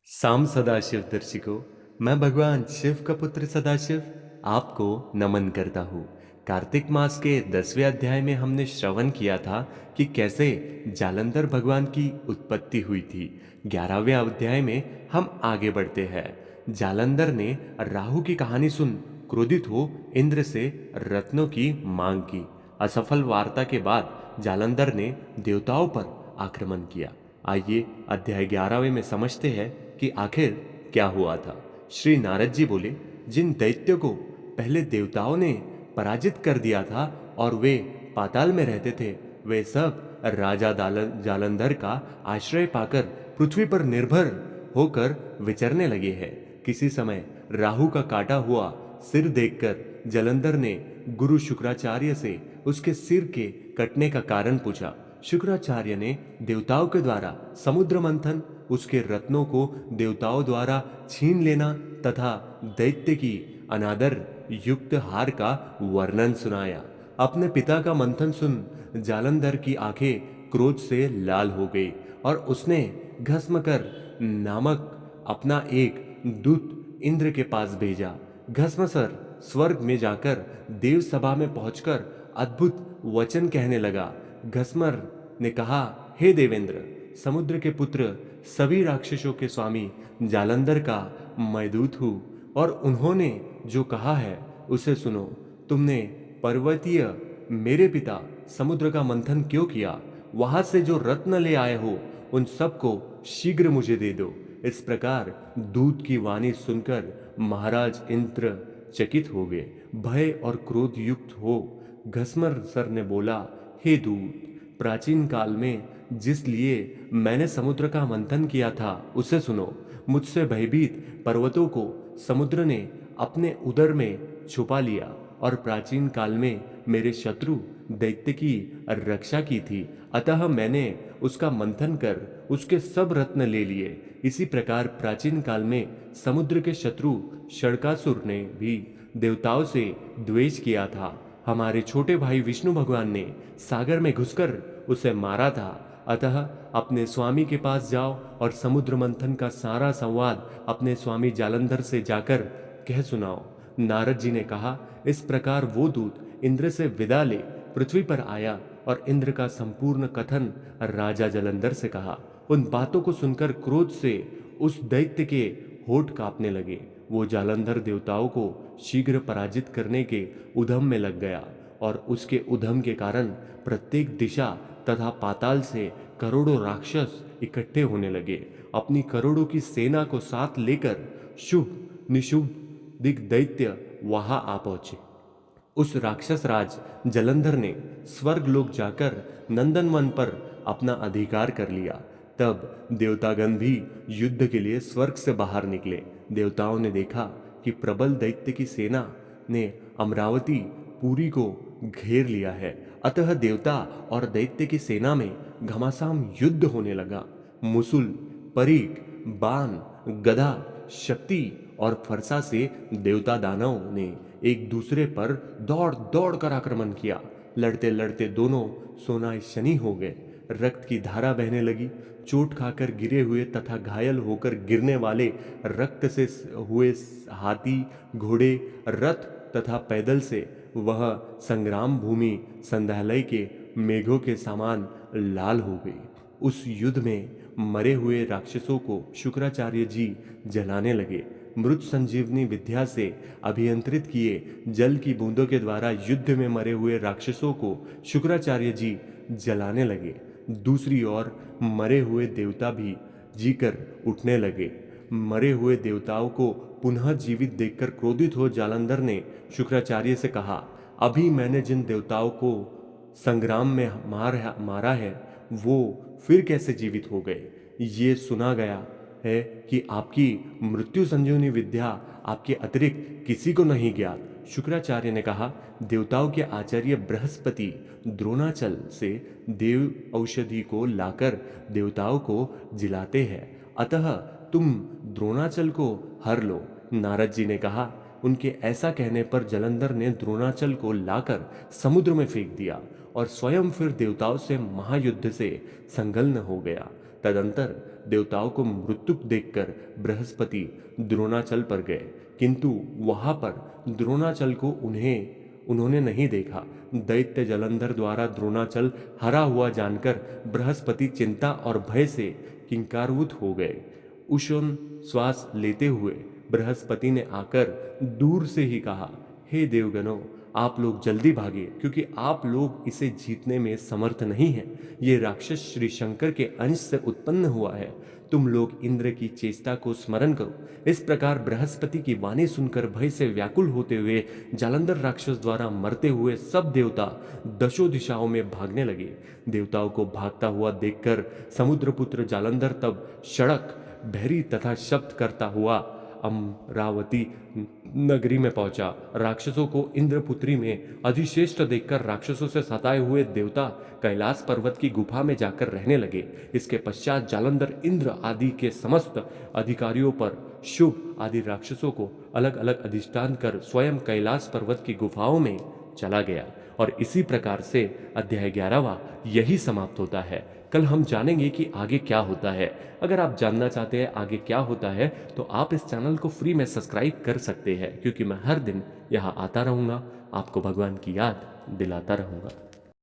साम सदाशिव दर्शिको, मैं भगवान शिव का पुत्र सदाशिव आपको नमन करता हूँ। कार्तिक मास के 10वें अध्याय में हमने श्रवण किया था कि कैसे जालंधर भगवान की उत्पत्ति हुई थी। 11वें अध्याय में हम आगे बढ़ते हैं। जालंधर ने राहु की कहानी सुन क्रोधित हो इंद्र से रत्नों की मांग की। असफल वार्ता के बाद जालंधर ने देवताओं पर आक्रमण किया। आइए अध्याय 11वें में समझते हैं कि आखिर क्या हुआ था। श्री नारद जी बोले, जिन दैत्यों को पहले देवताओं ने पराजित कर दिया था और वे पाताल में रहते थे, वे सब राजा जालंधर का आश्रय पाकर पृथ्वी पर निर्भर होकर विचरने लगे हैं। किसी समय राहु का काटा हुआ सिर देखकर जलंधर ने गुरु शुक्राचार्य से उसके सिर के कटने का कारण पूछा। शुक्राचार्य ने देवताओं के द्वारा समुद्र मंथन, उसके रत्नों को देवताओं द्वारा छीन लेना तथा दैत्य की अनादर युक्त हार का वर्णन सुनाया। अपने पिता का मंथन सुन जालंधर की आंखें क्रोध से लाल हो गई और उसने घस्मकर नामक अपना एक दूत इंद्र के पास भेजा। घस्मसर स्वर्ग में जाकर देव सभा में पहुंचकर अद्भुत वचन कहने लगा। घस्मर ने कहा, हे देवेंद्र, समुद्र के पुत्र, सभी राक्षसों के स्वामी जालंधर का मैं दूत हूं और उन्होंने जो कहा है उसे सुनो। तुमने पर्वतीय मेरे पिता समुद्र का मंथन क्यों किया? वहां से जो रत्न ले आए हो उन सबको शीघ्र मुझे दे दो। इस प्रकार दूत की वाणी सुनकर महाराज इंद्र चकित हो गए। भय और क्रोध युक्त हो घस्मर सर ने बोला, हे दूत, प्राचीन काल में जिस लिए मैंने समुद्र का मंथन किया था उसे सुनो। मुझसे भयभीत पर्वतों को समुद्र ने अपने उदर में छुपा लिया और प्राचीन काल में मेरे शत्रु दैत्य की रक्षा की थी, अतः मैंने उसका मंथन कर उसके सब रत्न ले लिए। इसी प्रकार प्राचीन काल में समुद्र के शत्रु शड़कासुर ने भी देवताओं से द्वेष किया था। हमारे छोटे भाई विष्णु भगवान ने सागर में घुसकर उसे मारा था। अतः अपने स्वामी के पास जाओ और समुद्र मंथन का सारा संवाद अपने स्वामी जालंधर से जाकर कह सुनाओ। नारद जी ने कहा, इस प्रकार वो दूत इंद्र से विदा ले पृथ्वी पर आया और इंद्र का संपूर्ण कथन राजा जालंधर से कहा। उन बातों को सुनकर क्रोध से उस दैत्य के होठ कांपने लगे। वो जालंधर देवताओं को शीघ्र पराजित करने के उद्यम में लग गया और उसके उद्यम के कारण प्रत्येक दिशा तथा पाताल से करोड़ों राक्षस इकट्ठे होने लगे। अपनी करोड़ों की सेना को साथ लेकर शुभ निशुभ दिग दैत्य वहां आ पहुंचे। उस राक्षस राज जलंधर ने स्वर्ग लोक जाकर नंदनवन पर अपना अधिकार कर लिया। तब देवतागण भी युद्ध के लिए स्वर्ग से बाहर निकले। देवताओं ने देखा कि प्रबल दैत्य की सेना ने अमरावती पुरी को घेर लिया है। अतः देवता और दैत्य की सेना में घमासान युद्ध होने लगा। मुसुल, परीक, बाण, गदा, शक्ति और फरसा से देवता दानव ने एक दूसरे पर दौड़ दौड़ कर आक्रमण किया। लड़ते लड़ते दोनों सोना शनि हो गए। रक्त की धारा बहने लगी। चोट खाकर गिरे हुए तथा घायल होकर गिरने वाले, रक्त से हुए हाथी, घोड़े, रथ तथा पैदल से वह संग्राम भूमि संध्यालय के मेघों के समान लाल हो गई। उस युद्ध में मरे हुए राक्षसों को शुक्राचार्य जी जलाने लगे। मृत संजीवनी विद्या से अभियंत्रित किए जल की बूंदों के द्वारा युद्ध में मरे हुए राक्षसों को शुक्राचार्य जी जलाने लगे। दूसरी ओर मरे हुए देवता भी जीकर उठने लगे। मरे हुए देवताओं को पुनः जीवित देखकर क्रोधित हो जालंधर ने शुक्राचार्य से कहा, अभी मैंने जिन देवताओं को संग्राम में मारा है वो फिर कैसे जीवित हो गए? ये सुना गया है कि आपकी मृत्यु संजीवनी विद्या आपके अतिरिक्त किसी को नहीं ज्ञात। शुक्राचार्य ने कहा, देवताओं के आचार्य बृहस्पति द्रोणाचल से देव औषधि को लाकर देवताओं को जिलाते हैं, अतः तुम द्रोणाचल को हर लो। नारद जी ने कहा। उनके ऐसा कहने पर जलंधर ने द्रोणाचल को लाकर समुद्र में फेंक दिया और स्वयं फिर देवताओं से महायुद्ध से संलग्न हो गया। तदंतर देवताओं को मृत्यु देखकर बृहस्पति द्रोणाचल पर गए, किंतु वहां पर द्रोणाचल को उन्होंने नहीं देखा। दैत्य जलंधर द्वारा द्रोणाचल हरा हुआ जानकर बृहस्पति चिंता और भय से किंकारुत हो गए। उष्ण श्वास लेते हुए बृहस्पति ने आकर दूर से ही कहा, हे देवगणों, आप लोग जल्दी भागिए, क्योंकि आप लोग इसे जीतने में समर्थ नहीं हैं। ये राक्षस श्री शंकर के अंश से उत्पन्न हुआ है। तुम लोग इंद्र की चेष्टा को स्मरण करो। इस प्रकार बृहस्पति की वाणी सुनकर भय से व्याकुल होते हुए जालंधर राक्षस द्वारा मरते हुए सब देवता दशों दिशाओं में भागने लगे। देवताओं को भागता हुआ देखकर समुद्रपुत्र जालंधर तब सड़क बहरी तथा शब्द करता हुआ अमरावती नगरी में पहुंचा। राक्षसों को इंद्रपुत्री में अधिश्रेष्ठ देखकर राक्षसों से सताए हुए देवता कैलाश पर्वत की गुफा में जाकर रहने लगे। इसके पश्चात जालंधर इंद्र आदि के समस्त अधिकारियों पर शुभ आदि राक्षसों को अलग अलग अधिष्ठान कर स्वयं कैलाश पर्वत की गुफाओं में चला गया। और इसी प्रकार से अध्याय 11वां यही समाप्त होता है। कल हम जानेंगे कि आगे क्या होता है। अगर आप जानना चाहते हैं आगे क्या होता है तो आप इस चैनल को फ्री में सब्सक्राइब कर सकते हैं, क्योंकि मैं हर दिन यहाँ आता रहूँगा, आपको भगवान की याद दिलाता रहूँगा।